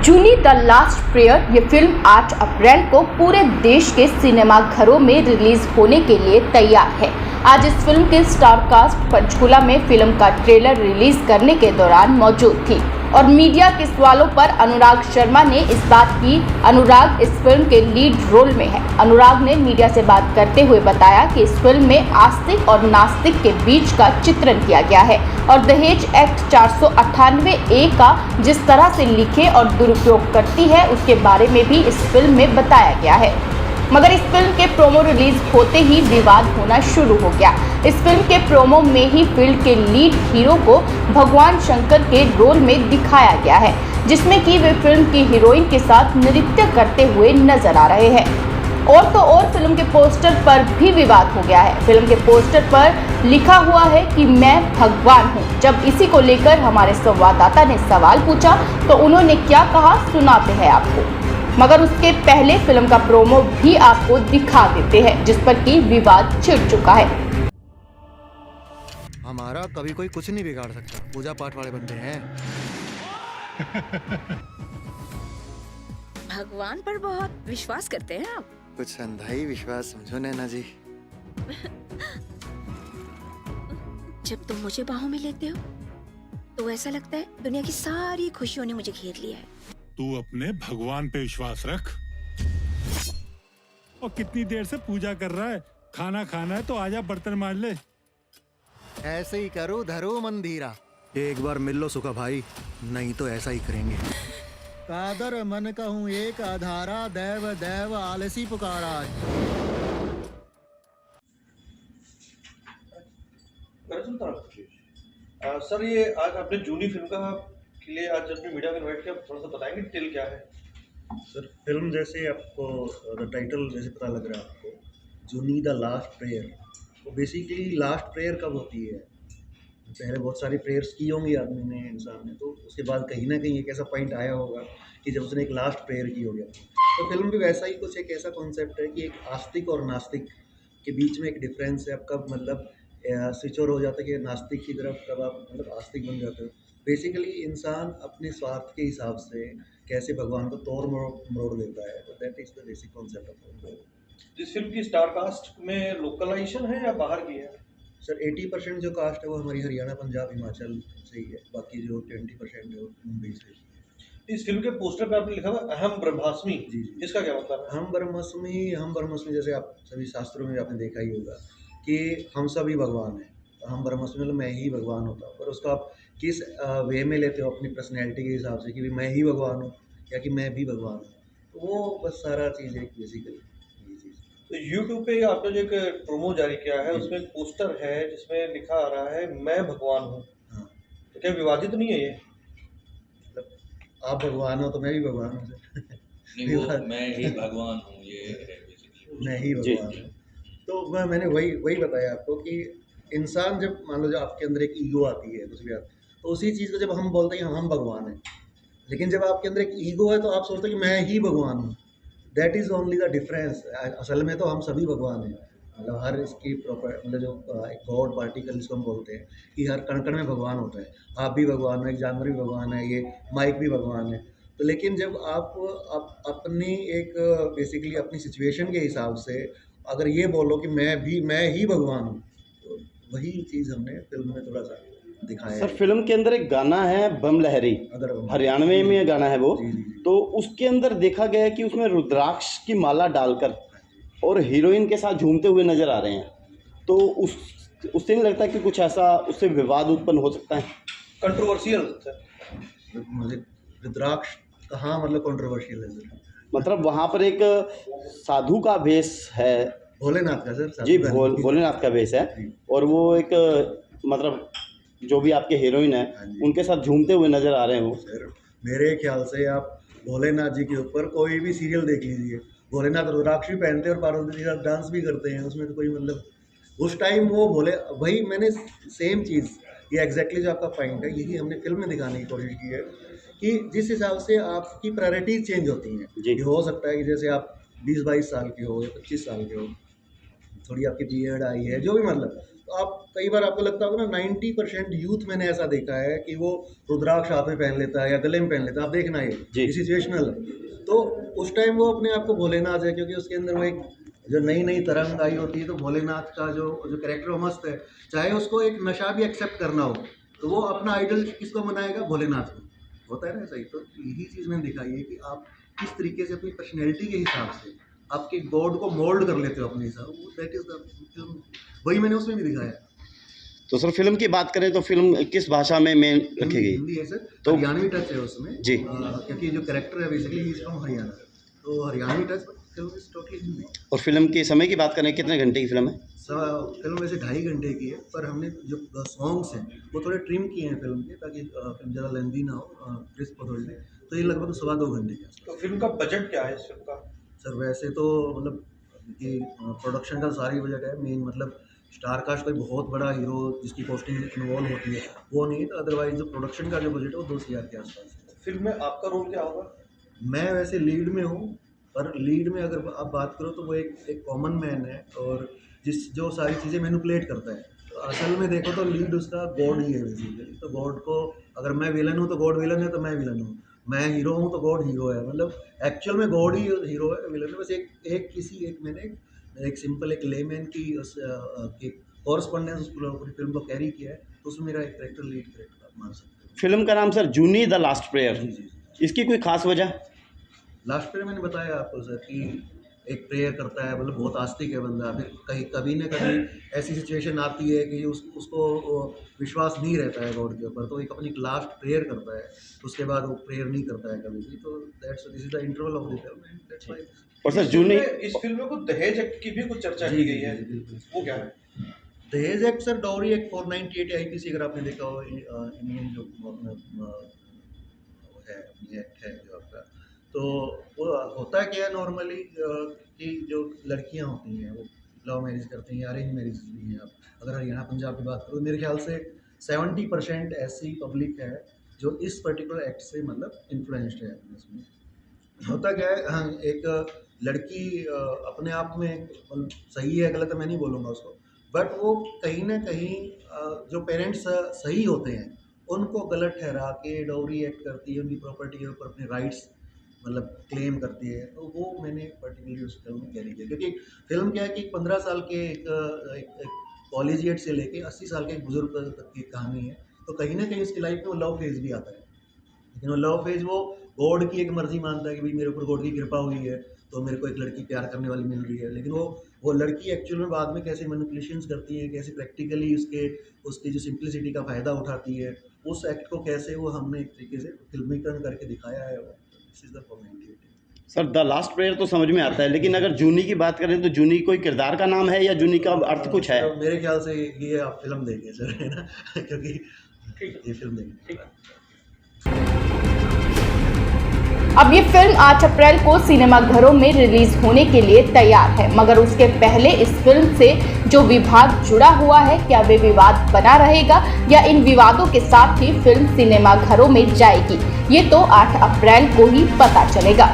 Juni the last prayer ये film 8 अप्रैल को पूरे देश के सिनेमाघरों में रिलीज होने के लिए तैयार है। आज इस फिल्म के स्टार कास्ट पंचकुला में फिल्म का ट्रेलर रिलीज करने के दौरान मौजूद थी और मीडिया के सवालों पर अनुराग शर्मा ने इस बात की अनुराग इस फिल्म के लीड रोल में है। अनुराग ने मीडिया से बात करते हुए बताया कि इस फिल्म में आस्तिक और नास्तिक के बीच का चित्रण किया गया है और दहेज एक्ट 498A का जिस तरह से लिखे और दुरुपयोग करती है उसके बारे में भी इस फिल्म में बताया गया है। मगर इस फिल्म के प्रोमो रिलीज होते ही विवाद होना शुरू हो गया। इस फिल्म के प्रोमो में ही फिल्म के लीड हीरो को भगवान शंकर के रोल में दिखाया गया है, जिसमें कि वे फिल्म की हीरोइन के साथ नृत्य करते हुए नजर आ रहे हैं। और तो और फिल्म के पोस्टर पर भी विवाद हो गया है। फिल्म के पोस्टर पर लिखा हुआ है कि मैं भगवान हूँ। जब इसी को लेकर हमारे संवाददाता ने सवाल पूछा तो उन्होंने क्या कहा सुनाते हैं आपको, मगर उसके पहले फिल्म का प्रोमो भी आपको दिखा देते हैं जिस पर कि विवाद छिड़ चुका है। हमारा कभी कोई कुछ नहीं बिगाड़ सकता, पूजा पाठ वाले बंदे हैं। भगवान पर बहुत विश्वास करते हैं आप। कुछ अंधाई विश्वास समझो नैना जी। जब तुम मुझे बाहों में लेते हो तो ऐसा लगता है दुनिया की सारी खुशियों ने मुझे घेर लिया है। तू अपने भगवान पे विश्वास रख। और कितनी देर से पूजा कर रहा है, खाना खाना है तो आजा बर्तन मांज ले। ऐसे ही करो धरो मंदिरा। एक बार मिल लो सुखा भाई, नहीं तो ऐसा ही करेंगे। कादर मन कहूँ एक आधारा, देव देव आलसी पुकारा। सर, ये आज आपने जूनी फिल्म का के लिए आज अपने मीडिया में इन्वाइट किया, थोड़ा सा बताएंगे डिटेल क्या है? सर, फिल्म जैसे आपको द टाइटल जैसे पता लग रहा है आपको, जूनी द लास्ट प्रेयर। तो बेसिकली लास्ट प्रेयर कब होती है? पहले बहुत सारी प्रेयर्स की होंगी आदमी ने, इंसान ने, तो उसके बाद कहीं ना कहीं एक ऐसा पॉइंट आया होगा कि जब उसने एक लास्ट प्रेयर की हो गया। तो फिल्म भी वैसा ही कुछ एक ऐसा कॉन्सेप्ट है कि एक आस्तिक और नास्तिक के बीच में एक डिफरेंस है। आप कब मतलब स्विच ओवर हो जाता है कि नास्तिक की तरफ, कब आप मतलब आस्तिक बन जाते हो। बेसिकली इंसान अपने स्वार्थ के हिसाब से कैसे भगवान को तोड़ मरोड़ देता है। तो that is the basic concept of film. इस फिल्म की स्टार कास्ट में लोकलाइजेशन है या बाहर की है? सर 80% जो कास्ट है वो हमारी हरियाणा, पंजाब, हिमाचल से ही है। बाकी जो 20% है वो मुंबई से। इस फिल्म के पोस्टर पे आपने लिखा हुआ अहम ब्रह्मास्मि। जी जी। इसका क्या मतलब है? हम ब्रह्मस्मि जैसे आप सभी शास्त्रों में आपने देखा ही होगा कि हम सभी भगवान हैं। हम ब्रह्मस्मि मतलब मैं ही भगवान होता हूँ, पर उसको आप किस वे में लेते हो अपनी पर्सनैलिटी के हिसाब से कि भी मैं ही भगवान हूँ या कि मैं भी भगवान हूँ। तो वो बस सारा चीज़ है बेसिकली ये चीज़। तो यूट्यूब पे आपने जो एक प्रोमो जारी किया है उसमें एक पोस्टर है जिसमें लिखा आ रहा है मैं भगवान हूँ। हाँ, तो क्या विवादित नहीं है ये? मतलब आप भगवान हो तो मैं भी भगवान हूँ सर। नहीं, वो मैं ही भगवान हूँ ये है बेसिकली। मैं ही भगवान हूँ। तो मैंने वही बताया आपको कि इंसान जब मान लो जो आपके अंदर एक ईगो आती है कुछ भी आता, तो उसी चीज़ को जब हम बोलते हैं कि हम भगवान हैं, लेकिन जब आपके अंदर एक ईगो है तो आप सोचते हैं कि मैं ही भगवान हूँ। That is only the difference. असल में तो हम सभी भगवान हैं। मतलब हर इसकी प्रॉपर मतलब जो एक गॉड पार्टिकल जिसको हम बोलते हैं कि हर कण कण में भगवान होता है। आप भी भगवान हो, एक जानवर भी भगवान है, ये माइक भी भगवान है। तो लेकिन जब आप अपनी एक बेसिकली अपनी सिचुएशन के हिसाब से अगर ये बोलो कि मैं ही भगवान हूँ, तो वही चीज़ हमने फिल्म में थोड़ा सा दिखाया सर। है। फिल्म के अंदर एक गाना है बम लहरी, हरियाणवी में गाना है वो। जी, जी, जी। तो उसके अंदर देखा गया है कि उसमें रुद्राक्ष की माला डालकर और हीरोइन के साथ झूमते हुए नजर आ रहे हैं। तो उससे नहीं लगता कि कुछ ऐसा उससे विवाद उत्पन्न हो सकता है? कंट्रोवर्शियल मुझे रुद्राक्ष कहाँ मतलब कंट्रोवर्शियल है सर? मतलब वहाँ पर एक साधु का वेश है, भोलेनाथ का सर। जी भोलेनाथ का वेश है, और वो एक मतलब जो भी आपके हीरोइन है उनके साथ झूमते हुए नजर आ रहे हैं वो। सर मेरे ख्याल से आप भोलेनाथ जी के ऊपर कोई भी सीरियल देख लीजिए, भोलेनाथ रुद्राक्ष भी पहनते हैं और पार्वती के साथ डांस भी करते हैं। उसमें तो कोई मतलब उस टाइम वो भोले, वही मैंने सेम चीज़, ये एग्जैक्टली जो आपका पॉइंट है यही हमने फिल्म में दिखाने की कोशिश की है कि जिस हिसाब से आपकी प्रायोरिटीज चेंज होती हैं। ये हो सकता है कि जैसे आप 20-22 साल के हो या 25 साल के हो, थोड़ी आपकी बियर्ड आई है, जो भी मतलब, तो आप कई बार आपको लगता होगा ना 90% यूथ मैंने ऐसा देखा है कि वो रुद्राक्ष हाथ में पहन लेता है या गले में पहन लेता है। आप देखना ये सिचुएशनल है, तो उस टाइम वो अपने आप को भोलेनाथ है, क्योंकि उसके अंदर वो एक जो नई नई तरंग आई होती है, तो भोलेनाथ का जो कैरेक्टर वो मस्त है। चाहे उसको एक नशा भी एक्सेप्ट करना हो तो वो अपना आइडल किसको मनाएगा, भोलेनाथ को, होता है ना सही। तो यही चीज़ मैंने दिखाई है कि आप किस तरीके से अपनी पर्सनैलिटी के हिसाब से आपके गॉड को मोल्ड कर लेते हो अपने हिसाब, दैट इज द फिल्म, वही मैंने उसमें भी दिखाया। तो सर फिल्म की बात करें तो फिल्म किस भाषा में मेन रखी गई? हिंदी है सर, तो हरियाणवी टच है उसमें जी, क्योंकि जो कैरेक्टर है basically he is from Haryana, तो Haryanvi touch film is totally Hindi. और फिल्म के समय की बात करें कितने घंटे की फिल्म है? फिल्म वैसे 2.5 घंटे की है, पर हमने जो सॉन्ग्स हैं वो थोड़े ट्रिम किए हैं फिल्म के, ताकि फिल्म ज़्यादा लेंदी ना हो, क्रिस्प हो थोड़ी, तो ये लगभग 2.25 घंटे का। तो फिल्म का बजट क्या है इस फिल्म का? सर वैसे तो मतलब कि प्रोडक्शन का सारी बजट है, मेन मतलब स्टार कास्ट कोई बहुत बड़ा हीरो जिसकी कॉस्टिंग इन्वॉल्व होती है वो नहीं है, तो अदरवाइज जो प्रोडक्शन का जो बजट है वो 2,000 के आसपास है। फिल्म में आपका रोल क्या होगा? मैं वैसे लीड में हूँ, पर लीड में अगर आप बात करो तो वो एक कॉमन मैन है, और जो सारी चीज़ें मैनिपुलेट करता है। तो असल में देखो तो लीड उसका गॉड ही है बेसिकली। तो गॉड को, अगर मैं विलन हूँ तो गॉड विलन है, तो मैं विलन हूँ, मैं हीरो हूँ तो गॉड हीरो है, मतलब एक्चुअल में गॉड ही हीरो है, विलन है। बस मैंने एक सिंपल एक लेमैन की कॉरस्पॉन्डेंस उस पूरी फिल्म को कैरी किया है, तो उसमें मेरा एक कैरेक्टर लीड कैरेक्टर आप मान सकते हो। फिल्म का नाम सर जूनी द लास्ट प्रेयर, जी जी। इसकी कोई खास वजह? लास्ट प्रेयर मैंने बताया आपको सर कि एक प्रेयर करता है, मतलब बहुत आस्तिक है बंदा, फिर कभी ना कभी ऐसी सिचुएशन आती है कि उसको विश्वास नहीं रहता है गॉड के ऊपर, तो एक अपनी लास्ट प्रेयर करता है, उसके बाद वो प्रेयर नहीं करता है कभी भी। तो this is the interval of the film and that's why. और सर जूनी, इस फिल्म में कुछ दहेज एक्ट की भी कुछ चर्चा की गई है, वो क्या है? दहेज act sir, dowry act 498 IPC, अगर आपने देखा हो, इंडियन जो है एक्ट है जो आपका, तो वो होता क्या है नॉर्मली कि जो लड़कियां होती हैं वो लव मैरिज करती हैं या अरेंज मैरिज भी हैं। आप अगर हरियाणा पंजाब की बात करो, मेरे ख्याल से 70% ऐसी पब्लिक है जो इस पर्टिकुलर एक्ट से मतलब इन्फ्लुएंस्ड है। इसमें होता क्या है, हाँ, एक लड़की अपने आप में सही है, गलत है मैं नहीं बोलूँगा उसको, बट वो कहीं ना कहीं जो पेरेंट्स सही होते हैं उनको गलत ठहरा के डॉरी एक्ट करती है, उनकी प्रॉपर्टी के ऊपर अपने राइट्स मतलब क्लेम करती है। तो वो मैंने पर्टिकुलरली उस फिल्म में कैरी किया, क्योंकि फिल्म क्या है कि 15 साल के एक कॉलेजिएट से लेके 80 साल के एक बुजुर्ग तक की कहानी है। तो कहीं ना कहीं उसकी लाइफ में वो लव फेज भी आता है, लेकिन वो लव फेज वो गॉड की एक मर्जी मानता है कि भाई मेरे ऊपर गॉड की कृपा हुई है तो मेरे को एक लड़की प्यार करने वाली मिल रही है, लेकिन वो लड़की एक्चुअल में बाद में कैसे मैनिपुलेशंस करती है, कैसे प्रैक्टिकली उसकी जो सिंप्लिसिटी का फ़ायदा उठाती है, उस एक्ट को कैसे वो हमने एक तरीके से फिल्मीकरण करके दिखाया है। This is the comment. Sir the last prayer तो समझ में आता है, लेकिन अगर जूनी की बात करें तो जूनी कोई किरदार का नाम है या जूनी का अर्थ कुछ है? मेरे ख्याल से ये आप फिल्म देखें सर, है ना, क्योंकि ये फिल्म देखें। अब ये फिल्म 8 अप्रैल को सिनेमाघरों में रिलीज होने के लिए तैयार है, मगर उसके पहले इस फिल्म से जो विवाद जुड़ा हुआ है, क्या वे विवाद बना रहेगा या इन विवादों के साथ ही फिल्म सिनेमाघरों में जाएगी, ये तो 8 अप्रैल को ही पता चलेगा।